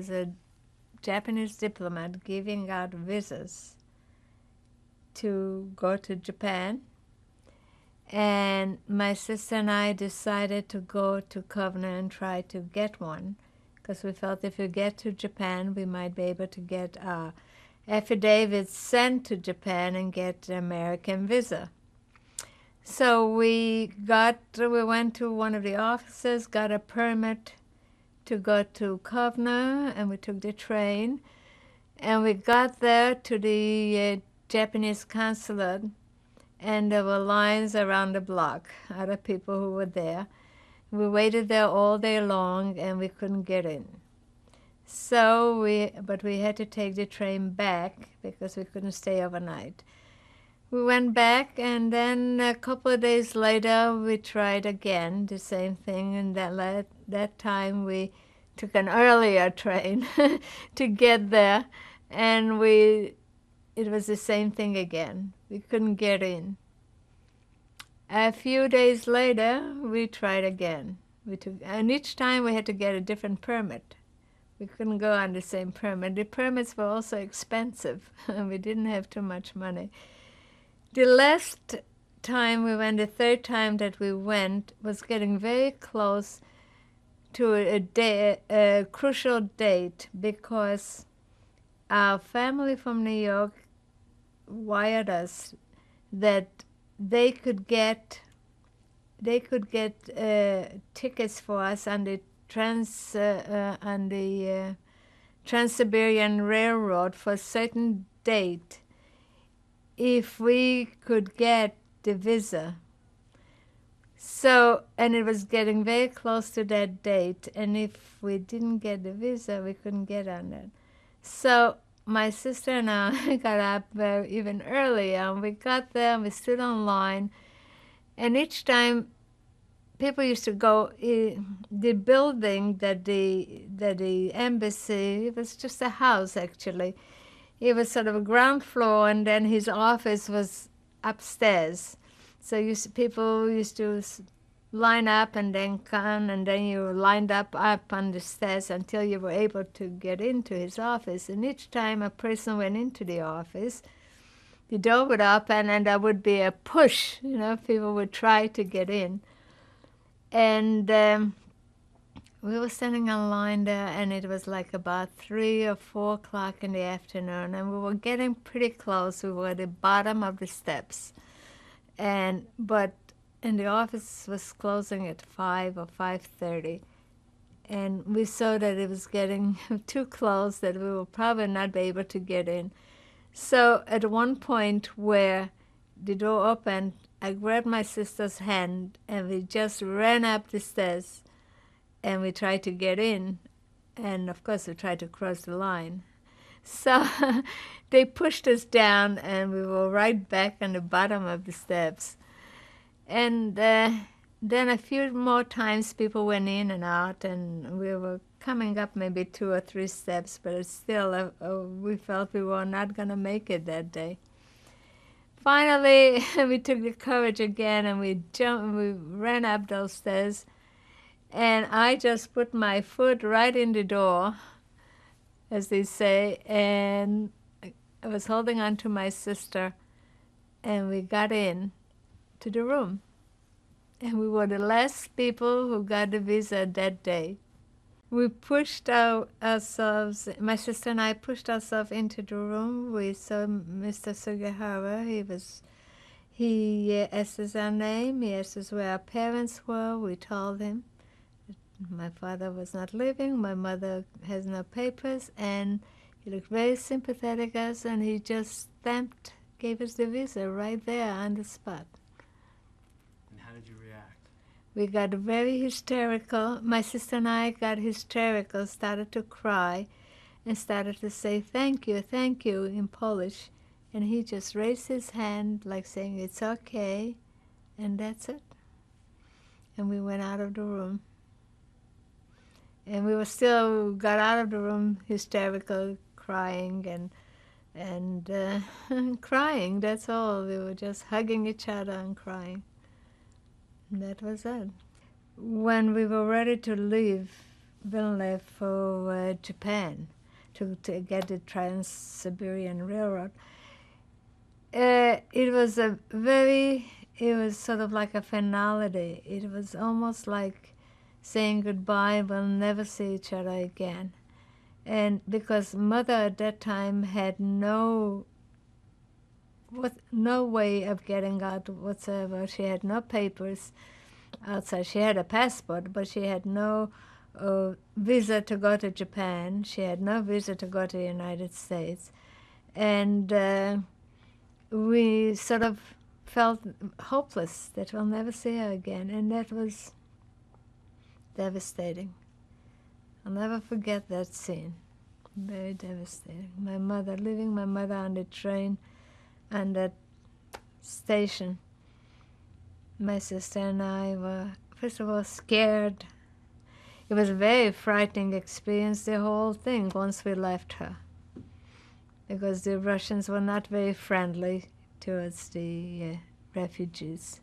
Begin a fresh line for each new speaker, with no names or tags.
was a Japanese diplomat giving out visas to go to Japan. And my sister and I decided to go to Covenant and try to get one, because we felt if we get to Japan, we might be able to get affidavits sent to Japan and get an American visa. So we went to one of the offices, got a permit to go to Covenant, and we took the train. And we got there to the Japanese consulate, and there were lines around the block, other people who were there. We waited there all day long, and we couldn't get in. But we had to take the train back because we couldn't stay overnight. We went back, and then a couple of days later, we tried again, the same thing, and that time we took an earlier train to get there, and it was the same thing again. We couldn't get in. A few days later, we tried again. And each time we had to get a different permit. We couldn't go on the same permit. The permits were also expensive, and we didn't have too much money. The last time we went, the third time that we went, was getting very close to a crucial date, because our family from New York wired us that they could get tickets for us on the Trans-Siberian Railroad for a certain date if we could get the visa. So, and it was getting very close to that date, and if we didn't get the visa, we couldn't get on that. So my sister and I got up even earlier, and we got there, and we stood on line, and each time people used to go, the building that the embassy, it was just a house actually. It was sort of a ground floor, and then his office was upstairs. So people used to line up and then come, and then you lined up on the stairs until you were able to get into his office. And each time a person went into the office, the door would open and there would be a push. People would try to get in. And we were standing in line there, and it was like about 3 or 4 o'clock in the afternoon, and we were getting pretty close. We were at the bottom of the steps. But the office was closing at 5 or 5:30, and we saw that it was getting too close, that we will probably not be able to get in. So at one point where the door opened, I grabbed my sister's hand, and we just ran up the stairs, and we tried to get in, and of course we tried to cross the line. So they pushed us down, and we were right back on the bottom of the steps. And then a few more times people went in and out, and we were coming up maybe 2 or 3 steps, but it's still, we felt we were not going to make it that day. Finally, we took the courage again, and we ran up those stairs, and I just put my foot right in the door, as they say, and I was holding on to my sister, and we got in to the room. And we were the last people who got the visa that day. We pushed ourselves, my sister and I pushed ourselves into the room. We saw Mr. Sugihara. He asked us our name. He asked us where our parents were. We told him. My father was not living. My mother has no papers. And he looked very sympathetic to us, and he just gave us the visa right there on the spot.
And how did you react?
We got very hysterical. My sister and I got hysterical, started to cry, and started to say, thank you, in Polish. And he just raised his hand like saying, it's okay, and that's it. And we went out of the room. And we got out of the room hysterical, crying, and crying, that's all. We were just hugging each other and crying. And that was it. When we were ready to leave, Vilna for Japan to get the Trans-Siberian Railroad. It was sort of like a finality. It was almost like saying goodbye, we'll never see each other again. And because mother at that time had no way of getting out whatsoever. She had no papers outside. She had a passport, but she had no visa to go to Japan. She had no visa to go to the United States. And we sort of felt hopeless that we'll never see her again. And that was devastating. I'll never forget that scene. Very devastating. My mother, leaving my mother on the train and that station. My sister and I were, first of all, scared. It was a very frightening experience, the whole thing, once we left her. Because the Russians were not very friendly towards the refugees.